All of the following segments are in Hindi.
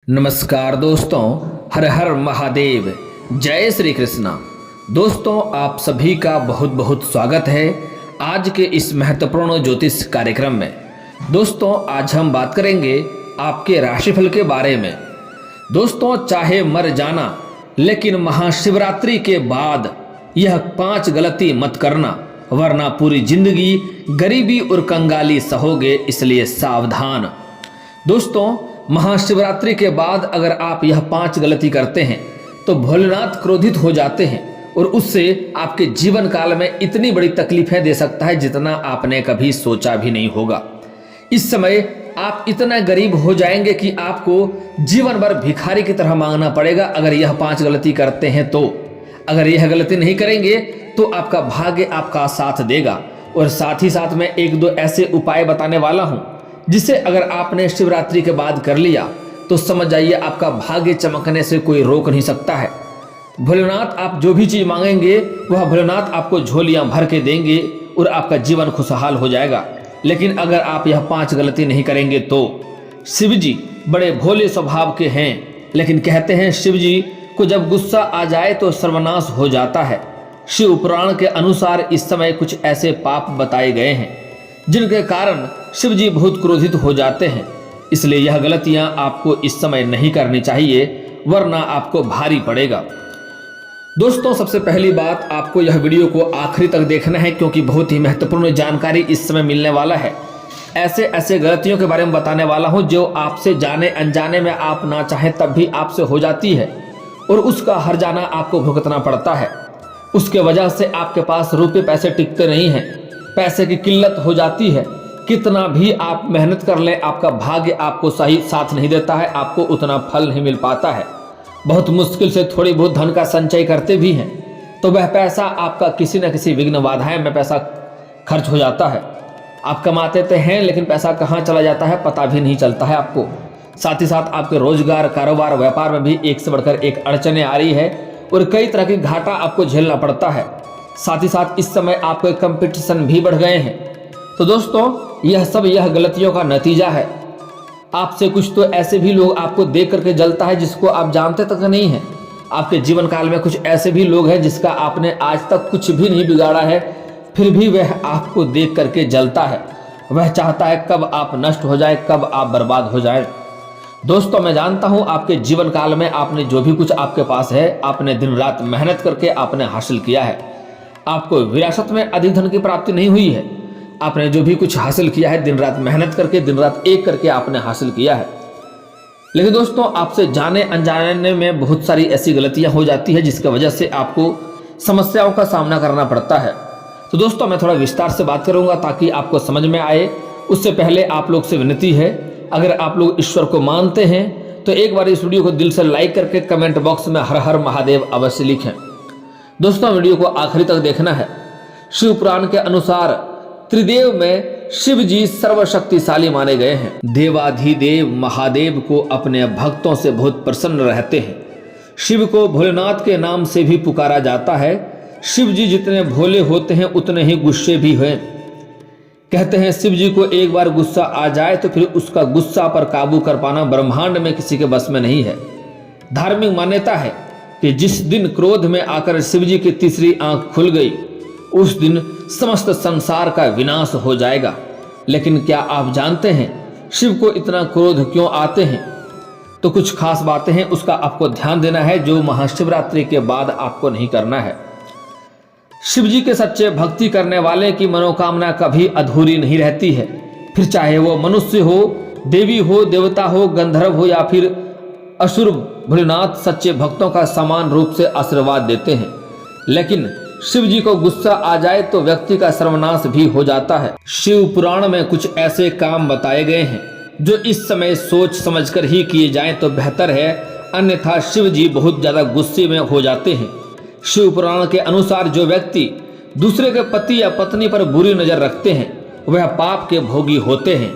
नमस्कार दोस्तों, हर हर महादेव, जय श्री कृष्णा। दोस्तों, आप सभी का बहुत बहुत स्वागत है आज के इस महत्वपूर्ण ज्योतिष कार्यक्रम में। दोस्तों, आज हम बात करेंगे आपके राशिफल के बारे में। दोस्तों, चाहे मर जाना, लेकिन महाशिवरात्रि के बाद यह 5 गलती मत करना, वरना पूरी जिंदगी गरीबी और कंगाली सहोगे, इसलिए सावधान। दोस्तों, महाशिवरात्रि के बाद अगर आप यह 5 गलती करते हैं तो भोलेनाथ क्रोधित हो जाते हैं और उससे आपके जीवन काल में इतनी बड़ी तकलीफें दे सकता है जितना आपने कभी सोचा भी नहीं होगा। इस समय आप इतना गरीब हो जाएंगे कि आपको जीवन भर भिखारी की तरह मांगना पड़ेगा अगर यह 5 गलती करते हैं तो। अगर यह गलती नहीं करेंगे तो आपका भाग्य आपका साथ देगा। और साथ ही साथ मैं 1-2 ऐसे उपाय बताने वाला हूं जिसे अगर आपने शिवरात्रि के बाद कर लिया तो समझ जाइए आपका भाग्य चमकने से कोई रोक नहीं सकता है। भोलेनाथ, आप जो भी चीज मांगेंगे वह भोलेनाथ आपको झोलियां भर के देंगे और आपका जीवन खुशहाल हो जाएगा। लेकिन अगर आप यह 5 गलती नहीं करेंगे तो। शिव जी बड़े भोले स्वभाव के हैं, लेकिन कहते हैं शिव जी को जब गुस्सा आ जाए तो सर्वनाश हो जाता है। शिव पुराण के अनुसार इस समय कुछ ऐसे पाप बताए गए हैं जिनके कारण शिव जी बहुत क्रोधित हो जाते हैं। इसलिए यह गलतियां आपको इस समय नहीं करनी चाहिए, वरना आपको भारी पड़ेगा। दोस्तों, सबसे पहली बात, आपको यह वीडियो को आखिरी तक देखना है क्योंकि बहुत ही महत्वपूर्ण जानकारी इस समय मिलने वाला है। ऐसे ऐसे गलतियों के बारे में बताने वाला हूं जो आपसे जाने अनजाने में आप ना चाहें तब भी आपसे हो जाती है और उसका हर्जाना आपको भुगतना पड़ता है। उसके वजह से आपके पास रुपये पैसे टिकते नहीं हैं, पैसे की किल्लत हो जाती है। कितना भी आप मेहनत कर लें, आपका भाग्य आपको सही साथ नहीं देता है, आपको उतना फल नहीं मिल पाता है। बहुत मुश्किल से थोड़ी बहुत धन का संचय करते भी हैं तो वह पैसा आपका किसी न किसी विघ्न बाधाएं में पैसा खर्च हो जाता है। आप कमाते तो हैं लेकिन पैसा कहाँ चला जाता है पता भी नहीं चलता है आपको। साथ ही साथ आपके रोजगार, कारोबार, व्यापार में भी एक से बढ़कर एक अड़चने आ रही है और कई तरह की घाटा आपको झेलना पड़ता है। साथ ही साथ इस समय आपके कंपटीशन भी बढ़ गए हैं। तो दोस्तों, यह गलतियों का नतीजा है। आपसे कुछ तो ऐसे भी लोग आपको देख करके जलता है जिसको आप जानते तक नहीं है। आपके जीवन काल में कुछ ऐसे भी लोग हैं जिसका आपने आज तक कुछ भी नहीं बिगाड़ा है, फिर भी वह आपको देख करके जलता है। वह चाहता है कब आप नष्ट हो जाए, कब आप बर्बाद हो जाए। दोस्तों, मैं जानता हूं आपके जीवन काल में आपने जो भी कुछ आपके पास है, आपने दिन रात मेहनत करके आपने हासिल किया है। आपको विरासत में अधिक धन की प्राप्ति नहीं हुई है। आपने जो भी कुछ हासिल किया है दिन रात मेहनत करके, दिन रात एक करके आपने हासिल किया है। लेकिन दोस्तों, आपसे जाने अनजाने में बहुत सारी ऐसी गलतियां हो जाती है जिसकी वजह से आपको समस्याओं का सामना करना पड़ता है। तो दोस्तों, मैं थोड़ा विस्तार से बात करूंगा ताकि आपको समझ में आए। उससे पहले आप लोग से विनती है, अगर आप लोग ईश्वर को मानते हैं तो एक बार इस वीडियो को दिल से लाइक करके कमेंट बॉक्स में हर हर महादेव अवश्य लिखें। दोस्तों, वीडियो को आखिरी तक देखना है। शिव पुराण के अनुसार त्रिदेव में शिव जी सर्वशक्तिशाली माने गए हैं। देवाधिदेव महादेव को अपने भक्तों से बहुत प्रसन्न रहते हैं। शिव को भोलेनाथ के नाम से भी पुकारा जाता है। शिव जी जितने भोले होते हैं उतने ही गुस्से भी हैं। कहते हैं शिव जी को एक बार गुस्सा आ जाए तो फिर उसका गुस्सा पर काबू कर पाना ब्रह्मांड में किसी के बस में नहीं है। धार्मिक मान्यता है कि जिस दिन क्रोध में आकर शिव जी की तीसरी आंख खुल गई उस दिन समस्त संसार का विनाश हो जाएगा। लेकिन क्या आप जानते हैं शिव को इतना क्रोध क्यों आते हैं? तो कुछ खास बातें हैं, उसका आपको ध्यान देना है जो महाशिवरात्रि के बाद आपको नहीं करना है। शिव जी के सच्चे भक्ति करने वाले की मनोकामना कभी अधूरी नहीं रहती है। फिर चाहे वो मनुष्य हो, देवी हो, देवता हो, गंधर्व हो या फिर असुर, भोलेनाथ सच्चे भक्तों का समान रूप से आशीर्वाद देते हैं। लेकिन शिव जी को गुस्सा आ जाए तो व्यक्ति का सर्वनाश भी हो जाता है। शिव पुराण में कुछ ऐसे काम बताए गए हैं जो इस समय सोच समझकर ही किए जाएं तो बेहतर है, अन्यथा शिव जी बहुत ज्यादा गुस्से में हो जाते हैं। शिव पुराण के अनुसार जो व्यक्ति दूसरे के पति या पत्नी पर बुरी नजर रखते हैं वह पाप के भोगी होते हैं।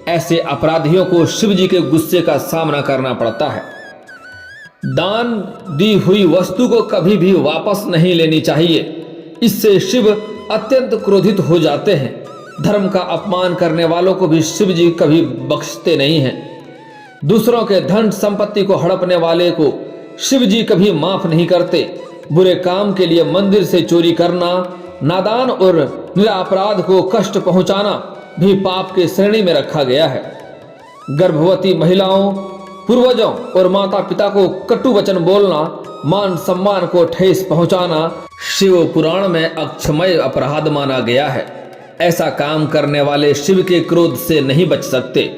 ऐसे अपराधियों को शिव जी के गुस्से का सामना करना पड़ता है। दान दी हुई वस्तु को कभी भी वापस नहीं लेनी चाहिए, इससे शिव अत्यंत क्रोधित हो जाते हैं। धर्म का अपमान करने वालों को भी शिव जी कभी बख्शते नहीं हैं। दूसरों के धन संपत्ति को हड़पने वाले को शिव जी कभी माफ नहीं करते। बुरे काम के लिए मंदिर से चोरी करना, नादान और निरापराध को कष्ट पहुंचाना भी पाप के श्रेणी में रखा गया है। गर्भवती महिलाओं, पूर्वजों और माता पिता को कटु वचन बोलना, मान सम्मान को ठेस पहुंचाना शिव पुराण में अक्षमय अपराध माना गया है। ऐसा काम करने वाले शिव के क्रोध से नहीं बच सकते।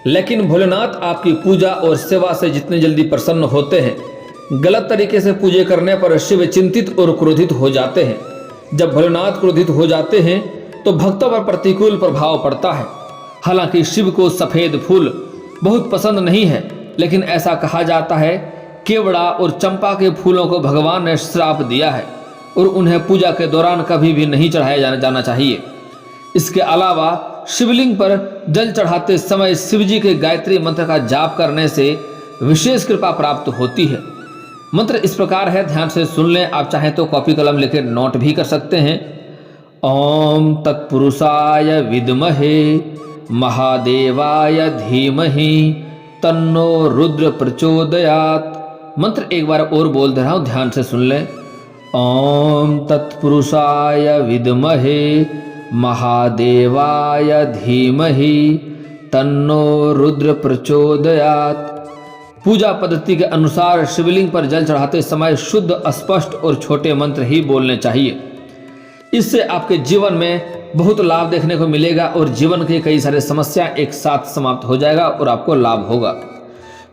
लेकिन भोलेनाथ आपकी पूजा और सेवा से जितनी जल्दी प्रसन्न होते हैं, गलत तरीके से पूजे करने पर शिव चिंतित और क्रोधित हो जाते हैं। जब भोलेनाथ क्रोधित हो जाते हैं तो भक्तों पर प्रतिकूल प्रभाव पड़ता है। हालांकि शिव को सफेद फूल बहुत पसंद नहीं है, लेकिन ऐसा कहा जाता है केवड़ा और चंपा के फूलों को भगवान ने श्राप दिया है और उन्हें पूजा के दौरान कभी भी नहीं चढ़ाया जाना चाहिए। इसके अलावा शिवलिंग पर जल चढ़ाते समय शिवजी के गायत्री मंत्र का जाप करने से विशेष कृपा प्राप्त होती है। मंत्र इस प्रकार है, ध्यान से सुन लें। आप चाहें तो कॉपी कलम लेकर नोट भी कर सकते हैं। ओम तत्पुरुषाय विद्महे महादेवाय धीमहि तन्नो रुद्र प्रचोदयात्। मंत्र एक बार और बोल दे रहा हूं, ध्यान से सुन लें। ओम तत्पुरुषाय विद्महे महादेवाय धीमहि तन्नो रुद्र प्रचोदयात्। पूजा पद्धति के अनुसार शिवलिंग पर जल चढ़ाते समय शुद्ध, स्पष्ट और छोटे मंत्र ही बोलने चाहिए। इससे आपके जीवन में बहुत लाभ देखने को मिलेगा और जीवन की कई सारे समस्या एक साथ समाप्त हो जाएगा और आपको लाभ होगा।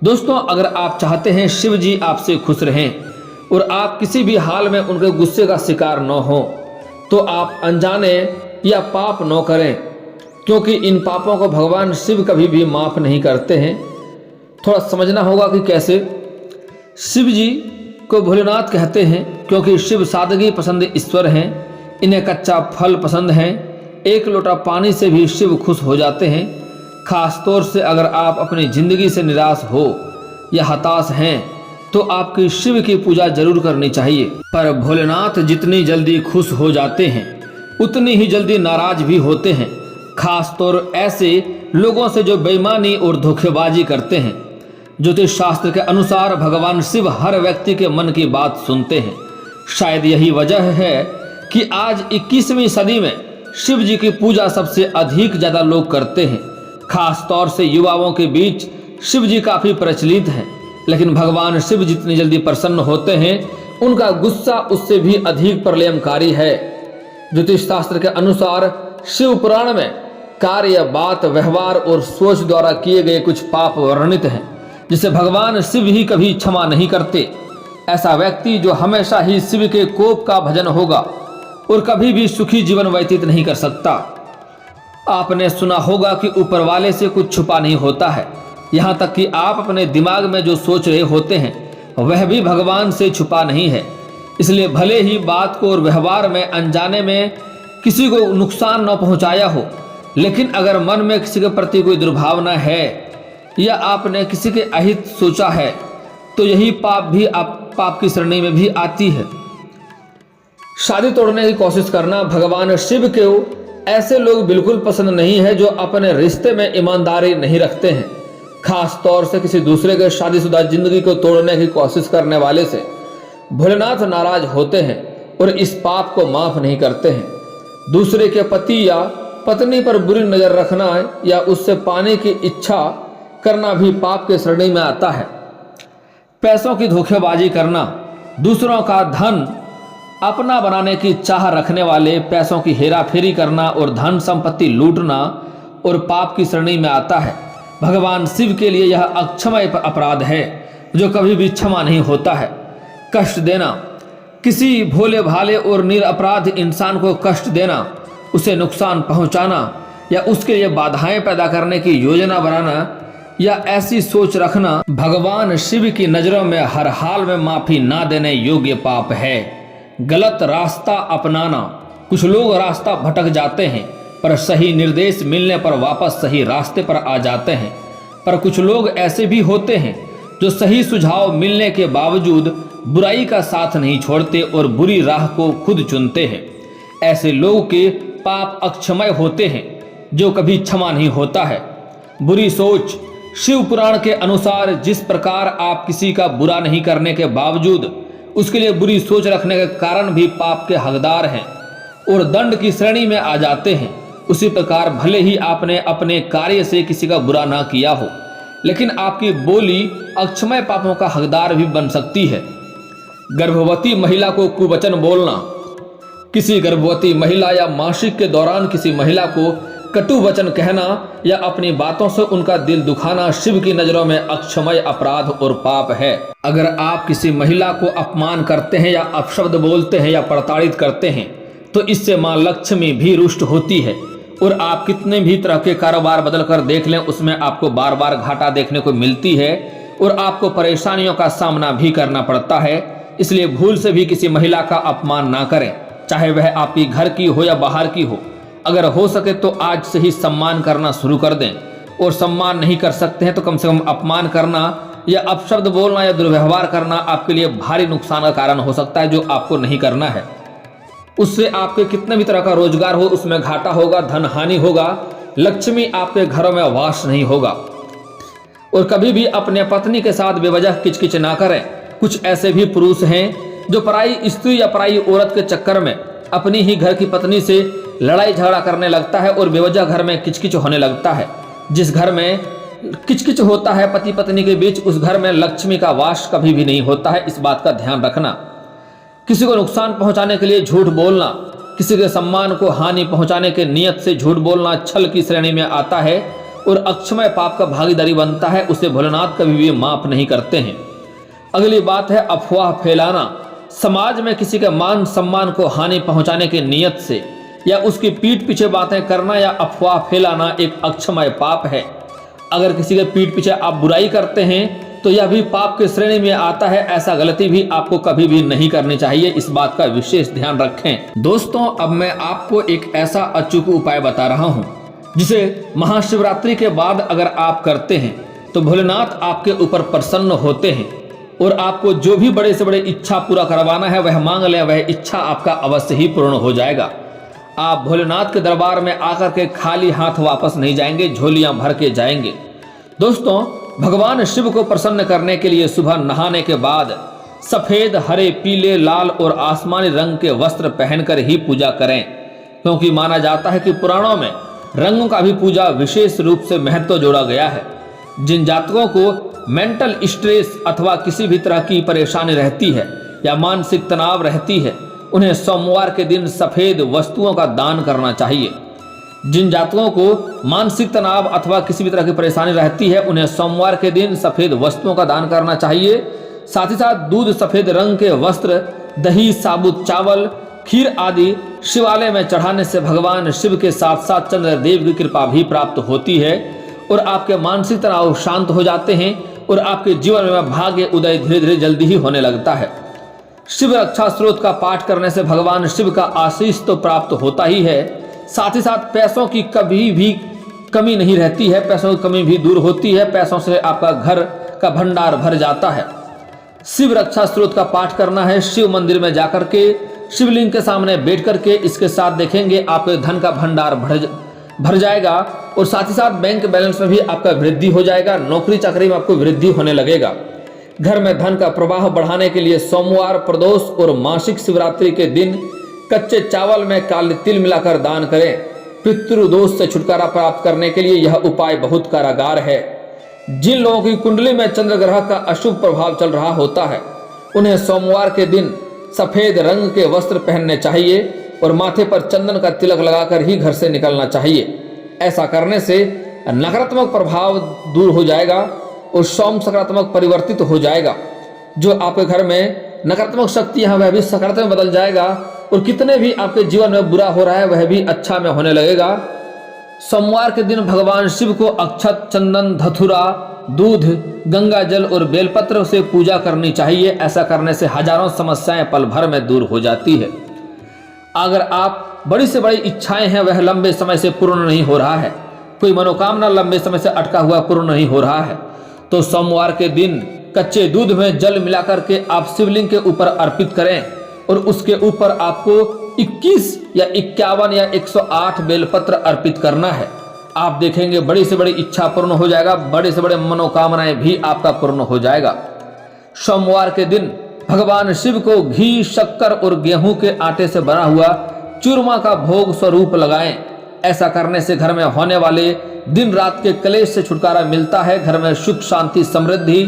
दोस्तों, अगर आप चाहते हैं शिव जी आपसे खुश रहें और आप किसी भी हाल में उनके गुस्से का शिकार न हो, तो आप अनजाने या पाप न करें, क्योंकि इन पापों को भगवान शिव कभी भी माफ नहीं करते हैं। थोड़ा समझना होगा कि कैसे। शिव जी को भोलेनाथ कहते हैं क्योंकि शिव सादगी पसंद ईश्वर हैं। इन्हें कच्चा फल पसंद है। एक लोटा पानी से भी शिव खुश हो जाते हैं। खास तौर से अगर आप अपनी जिंदगी से निराश हो या हताश हैं तो आपकी शिव की पूजा जरूर करनी चाहिए। पर भोलेनाथ जितनी जल्दी खुश हो जाते हैं उतनी ही जल्दी नाराज भी होते हैं, खास तौर ऐसे लोगों से जो बेईमानी और धोखेबाजी करते हैं। ज्योतिष शास्त्र के अनुसार भगवान शिव हर व्यक्ति के मन की बात सुनते हैं। शायद यही वजह है कि आज 21वीं सदी में शिव जी की पूजा सबसे अधिक ज्यादा लोग करते हैं। खास तौर से युवाओं के बीच शिव जी काफी प्रचलित हैं। लेकिन भगवान शिव जितनी जल्दी प्रसन्न होते हैं उनका गुस्सा उससे भी अधिक प्रलयंकारी है। ज्योतिष शास्त्र के अनुसार शिव पुराण में कार्य, बात, व्यवहार और सोच द्वारा किए गए कुछ पाप वर्णित हैं, जिसे भगवान शिव ही कभी क्षमा नहीं करते। ऐसा व्यक्ति जो हमेशा ही शिव के कोप का भजन होगा और कभी भी सुखी जीवन व्यतीत नहीं कर सकता। आपने सुना होगा कि ऊपर वाले से कुछ छुपा नहीं होता है। यहाँ तक कि आप अपने दिमाग में जो सोच रहे होते हैं वह भी भगवान से छुपा नहीं है। इसलिए भले ही बात को और व्यवहार में अनजाने में किसी को नुकसान न पहुंचाया हो, लेकिन अगर मन में किसी के प्रति कोई दुर्भावना है या आपने किसी के अहित सोचा है तो यही पाप की श्रेणी में भी आती है। शादी तोड़ने की कोशिश करना भगवान शिव के ऐसे लोग बिल्कुल पसंद नहीं है जो अपने रिश्ते में ईमानदारी नहीं रखते हैं। खास तौर से किसी दूसरे के शादीशुदा जिंदगी को तोड़ने की कोशिश करने वाले से भोलेनाथ नाराज होते हैं और इस पाप को माफ नहीं करते हैं। दूसरे के पति या पत्नी पर बुरी नजर रखना या उससे पाने की इच्छा करना भी पाप के श्रेणी में आता है। पैसों की धोखेबाजी करना, दूसरों का धन अपना बनाने की चाह रखने वाले पैसों की हेराफेरी करना और धन संपत्ति लूटना और पाप की श्रेणी में आता है। भगवान शिव के लिए यह अक्षमय अपराध है जो कभी भी क्षमा नहीं होता है। कष्ट देना, किसी भोले भाले और निरपराध इंसान को कष्ट देना, उसे नुकसान पहुंचाना या उसके लिए बाधाएं पैदा करने की योजना बनाना या ऐसी सोच रखना भगवान शिव की नजरों में हर हाल में माफी ना देने योग्य पाप है। गलत रास्ता अपनाना, कुछ लोग रास्ता भटक जाते हैं पर सही निर्देश मिलने पर वापस सही रास्ते पर आ जाते हैं। पर कुछ लोग ऐसे भी होते हैं जो सही सुझाव मिलने के बावजूद बुराई का साथ नहीं छोड़ते और बुरी राह को खुद चुनते हैं। ऐसे लोगों के पाप अक्षमय होते हैं जो कभी क्षमा नहीं होता है। बुरी सोच, शिव पुराण के अनुसार जिस प्रकार आप किसी का बुरा नहीं करने के बावजूद उसके लिए बुरी सोच रखने के कारण भी पाप के हकदार हैं और दंड की श्रेणी में आ जाते हैं, उसी प्रकार भले ही आपने अपने कार्य से किसी का बुरा ना किया हो, लेकिन आपकी बोली अक्षमय पापों का हकदार भी बन सकती है। गर्भवती महिला को कुवचन बोलना, किसी गर्भवती महिला या मासिक के दौरान किसी महिला को कटु वचन कहना या अपनी बातों से उनका दिल दुखाना शिव की नजरों में अक्षमय अपराध और पाप है। अगर आप किसी महिला को अपमान करते हैं या अपशब्द बोलते हैं या प्रताड़ित करते हैं तो इससे मां लक्ष्मी भी रुष्ट होती है और आप कितने भी तरह के कारोबार बदल कर देख लें उसमें आपको बार बार घाटा देखने को मिलती है और आपको परेशानियों का सामना भी करना पड़ता है। इसलिए भूल से भी किसी महिला का अपमान ना करें, चाहे वह आपकी घर की हो या बाहर की हो। अगर हो सके तो आज से ही सम्मान करना शुरू कर दें और सम्मान नहीं कर सकते हैं तो कम से कम अपमान करना या अपशब्द बोलना या दुर्व्यवहार करना आपके लिए भारी नुकसान का कारण हो सकता है, जो आपको नहीं करना है। उससे आपके कितने भी तरह का रोजगार हो उसमें घाटा होगा, धन हानि होगा, लक्ष्मी आपके घरों में वास नहीं होगा। और कभी भी अपने पत्नी के साथ बेवजह किचकिच ना करें। कुछ ऐसे भी पुरुष हैं जो पराई स्त्री या पराई औरत के चक्कर में अपनी ही घर की पत्नी से लड़ाई झगड़ा करने लगता है और बेवजह घर में किचकिच होने लगता है। जिस घर में किचकिच होता है पति पत्नी के बीच, उस घर में लक्ष्मी का वास कभी भी नहीं होता है। इस बात का ध्यान रखना। किसी को नुकसान पहुंचाने के लिए झूठ बोलना, किसी के सम्मान को हानि पहुंचाने के नियत से झूठ बोलना छल की श्रेणी में आता है और अक्षमय पाप का भागीदारी बनता है। उसे भोलेनाथ कभी भी माफ नहीं करते हैं। अगली बात है अफवाह फैलाना। समाज में किसी के मान सम्मान को हानि पहुंचाने के नियत से या उसकी पीठ पीछे बातें करना या अफवाह फैलाना एक अक्षमय पाप है। अगर किसी के पीठ पीछे आप बुराई करते हैं तो यह भी पाप की श्रेणी में आता है। ऐसा गलती भी आपको कभी भी नहीं करनी चाहिए, इस बात का विशेष ध्यान रखें। दोस्तों, अब मैं आपको एक ऐसा अचूक उपाय बता रहा हूं जिसे महाशिवरात्रि के बाद अगर आप करते हैं तो भोलेनाथ आपके ऊपर प्रसन्न होते हैं और आपको जो भी बड़े से बड़े इच्छा पूरा करवाना है वह मांग लें, वह इच्छा आपका अवश्य ही पूर्ण हो जाएगा। आप भोलेनाथ के दरबार में आकर के खाली हाथ वापस नहीं जाएंगे, झोलियां भर के जाएंगे। दोस्तों, भगवान शिव को प्रसन्न करने के लिए सुबह नहाने के बाद सफेद, हरे, पीले, लाल और आसमानी रंग के वस्त्र पहनकर ही पूजा करें, क्योंकि माना जाता है कि पुराणों में रंगों का भी पूजा विशेष रूप से महत्व जोड़ा गया है। जिन जातकों को मेंटल स्ट्रेस अथवा किसी भी तरह की परेशानी रहती है या मानसिक तनाव रहती है, उन्हें सोमवार के दिन सफेद वस्तुओं का दान करना चाहिए। जिन जातकों को मानसिक तनाव अथवा किसी भी तरह की परेशानी रहती है उन्हें सोमवार के दिन सफेद वस्तुओं का दान करना चाहिए। साथ ही साथ दूध, सफेद रंग के वस्त्र, दही, साबुत चावल, खीर आदि शिवालय में चढ़ाने से भगवान शिव के साथ साथ चंद्रदेव की कृपा भी प्राप्त होती है और आपके मानसिक तनाव शांत हो जाते हैं और आपके जीवन में भाग्य उदय धीरे धीरे जल्दी ही होने लगता है। शिव रक्षा स्त्रोत का पाठ करने से भगवान शिव का आशीष तो प्राप्त होता ही है, साथ ही साथ पैसों की कभी भी कमी नहीं रहती है, पैसों की कमी भी दूर होती है। पैसों से आपका घर का भंडार भर जाता है। शिव रक्षा स्त्रोत का पाठ करना है। शिव मंदिर में जाकर के शिवलिंग के सामने बैठ करके इसके साथ देखेंगे आपके धन का भंडार भर जाएगा और साथ ही साथ बैंक बैलेंस में भी आपका वृद्धि हो जाएगा। नौकरी चाकरी में आपको वृद्धि होने लगेगा। घर में धन का प्रवाह बढ़ाने के लिए सोमवार, प्रदोष और मासिक शिवरात्रि के दिन कच्चे चावल में काले तिल मिलाकर दान करें। पितृदोष से छुटकारा प्राप्त करने के लिए यह उपाय बहुत कारागार है। जिन लोगों की कुंडली में चंद्र ग्रह का अशुभ प्रभाव चल रहा होता है उन्हें सोमवार के दिन सफेद रंग के वस्त्र पहनने चाहिए और माथे पर चंदन का तिलक लगाकर ही घर से निकलना चाहिए। ऐसा करने से नकारात्मक प्रभाव दूर हो जाएगा और सोम सकारात्मक परिवर्तित हो जाएगा। जो आपके घर में नकारात्मक शक्ति है वह भी सकारात्मक में बदल जाएगा और कितने भी आपके जीवन में बुरा हो रहा है वह भी अच्छा में होने लगेगा। सोमवार के दिन भगवान शिव को अक्षत, चंदन, धतूरा, दूध, गंगा जल और बेलपत्र से पूजा करनी चाहिए। ऐसा करने से हजारों समस्याएं पल भर में दूर हो जाती है। अगर आप बड़ी से बड़ी इच्छाएं हैं वह लंबे समय से पूर्ण नहीं हो रहा है, कोई मनोकामना लंबे समय से अटका हुआ पूर्ण नहीं हो रहा है, तो सोमवार के दिन कच्चे दूध में जल मिलाकर के आप शिवलिंग के ऊपर अर्पित करें और उसके ऊपर आपको 21 या 51 या 108 बेलपत्र अर्पित करना है। आप देखेंगे बड़ी से बड़ी इच्छा पूर्ण हो जाएगा, बड़े से बड़े मनोकामनाएं भी आपका पूर्ण हो जाएगा। सोमवार के दिन भगवान शिव को घी, शक्कर और गेहूं के आटे से बना हुआ चूरमा का भोग स्वरूप लगाएं। ऐसा करने से घर में होने वाले दिन रात के क्लेश से छुटकारा मिलता है। घर में सुख, शांति, समृद्धि,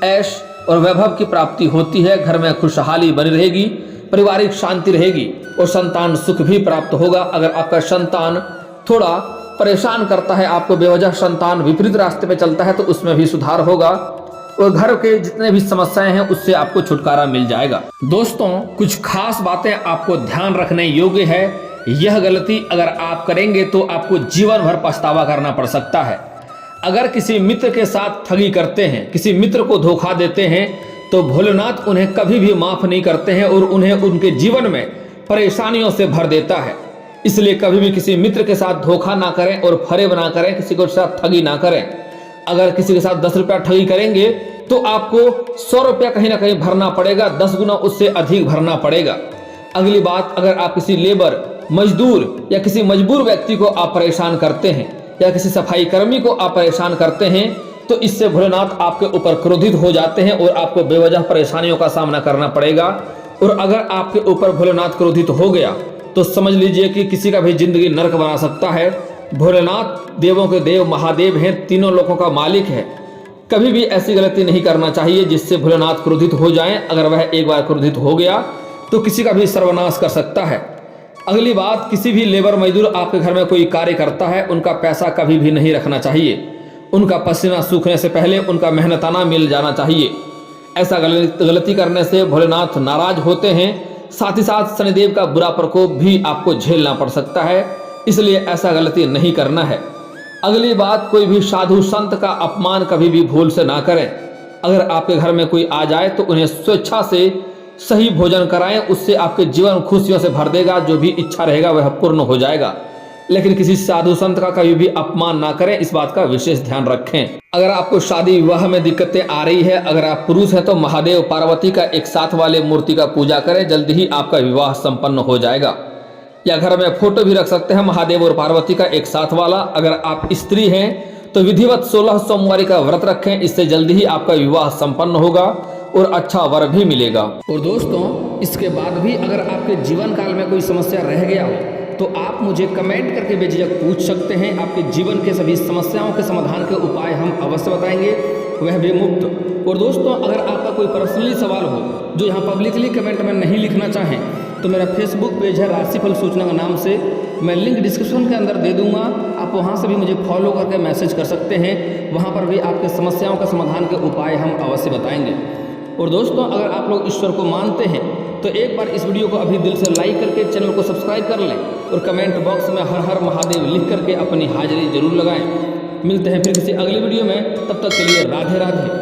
ऐश और वैभव की प्राप्ति होती है। घर में खुशहाली बनी रहेगी, पारिवारिक शांति रहेगी और संतान सुख भी प्राप्त होगा। अगर आपका संतान थोड़ा परेशान करता है, आपको बेवजह संतान विपरीत रास्ते पे चलता है, तो उसमें भी सुधार होगा और घर के जितने भी समस्याएं हैं उससे आपको छुटकारा मिल जाएगा। दोस्तों, कुछ खास बातें आपको ध्यान रखने योग्य है। यह गलती अगर आप करेंगे तो आपको जीवन भर पछतावा करना पड़ सकता है। अगर किसी मित्र के साथ ठगी करते हैं, किसी मित्र को धोखा देते हैं, तो भोलेनाथ उन्हें कभी भी माफ नहीं करते हैं और उन्हें उनके जीवन में परेशानियों से भर देता है। इसलिए कभी भी किसी मित्र के साथ धोखा ना करें और फरेब ना करें, किसी के साथ ठगी ना करें। अगर किसी के साथ 10 रुपया ठगी करेंगे तो आपको 100 रुपया कहीं ना कहीं भरना पड़ेगा, 10 गुना उससे अधिक भरना पड़ेगा। अगली बात, अगर आप किसी लेबर, मजदूर या किसी मजबूर व्यक्ति को आप परेशान करते हैं या किसी सफाई कर्मी को आप परेशान करते हैं, तो इससे भोलेनाथ आपके ऊपर क्रोधित हो जाते हैं और आपको बेवजह परेशानियों का सामना करना पड़ेगा। और अगर आपके ऊपर भोलेनाथ क्रोधित हो गया तो समझ लीजिए कि किसी का भी जिंदगी नरक बना सकता है। भोलेनाथ देवों के देव महादेव हैं, तीनों लोकों का मालिक है। कभी भी ऐसी गलती नहीं करना चाहिए जिससे भोलेनाथ क्रोधित हो जाएं। अगर वह एक बार क्रोधित हो गया तो किसी का भी सर्वनाश कर सकता है। अगली बात, किसी भी लेबर, मजदूर आपके घर में कोई कार्य करता है, उनका पैसा कभी भी नहीं रखना चाहिए। उनका पसीना सूखने से पहले उनका मेहनताना मिल जाना चाहिए। ऐसा गलती करने से भोलेनाथ नाराज होते हैं। साथ ही साथ शनिदेव का बुरा प्रकोप भी आपको झेलना पड़ सकता है, इसलिए ऐसा गलती नहीं करना है। अगली बात, कोई भी साधु संत का अपमान कभी भी भूल से ना करें। अगर आपके घर में कोई आ जाए तो उन्हें स्वेच्छा से सही भोजन कराएं, उससे आपके जीवन खुशियों से भर देगा। जो भी इच्छा रहेगा वह पूर्ण हो जाएगा। लेकिन किसी साधु संत का कभी भी अपमान ना करें, इस बात का विशेष ध्यान रखें। अगर आपको शादी विवाह में दिक्कतें आ रही है, अगर आप पुरुष हैं तो महादेव पार्वती का एक साथ वाले मूर्ति का पूजा करें, जल्दी ही आपका विवाह संपन्न हो जाएगा। या घर में फोटो भी रख सकते हैं महादेव और पार्वती का एक साथ वाला। अगर आप स्त्री हैं तो विधिवत 16 सोमवारी का व्रत रखें, इससे जल्दी ही आपका विवाह संपन्न होगा और अच्छा वर भी मिलेगा। और दोस्तों, इसके बाद भी अगर आपके जीवन काल में कोई समस्या रह गया हो तो आप मुझे कमेंट करके बेझिझक पूछ सकते हैं। आपके जीवन के सभी समस्याओं के समाधान के उपाय हम अवश्य बताएंगे, वह भी मुफ्त। और दोस्तों, अगर आपका कोई पर्सनली सवाल हो जो यहाँ पब्लिकली कमेंट में नहीं लिखना चाहें, तो मेरा फेसबुक पेज है राशिफल सूचना के नाम से, मैं लिंक डिस्क्रिप्शन के अंदर दे दूंगा। आप वहाँ से भी मुझे फॉलो करके मैसेज कर सकते हैं। वहाँ पर भी आपके समस्याओं का समाधान के उपाय हम अवश्य बताएंगे। और दोस्तों, अगर आप लोग ईश्वर को मानते हैं तो एक बार इस वीडियो को अभी दिल से लाइक करके चैनल को सब्सक्राइब कर लें और कमेंट बॉक्स में हर हर महादेव लिख करके अपनी हाजिरी जरूर लगाएं। मिलते हैं फिर किसी अगली वीडियो में, तब तक के लिए राधे राधे।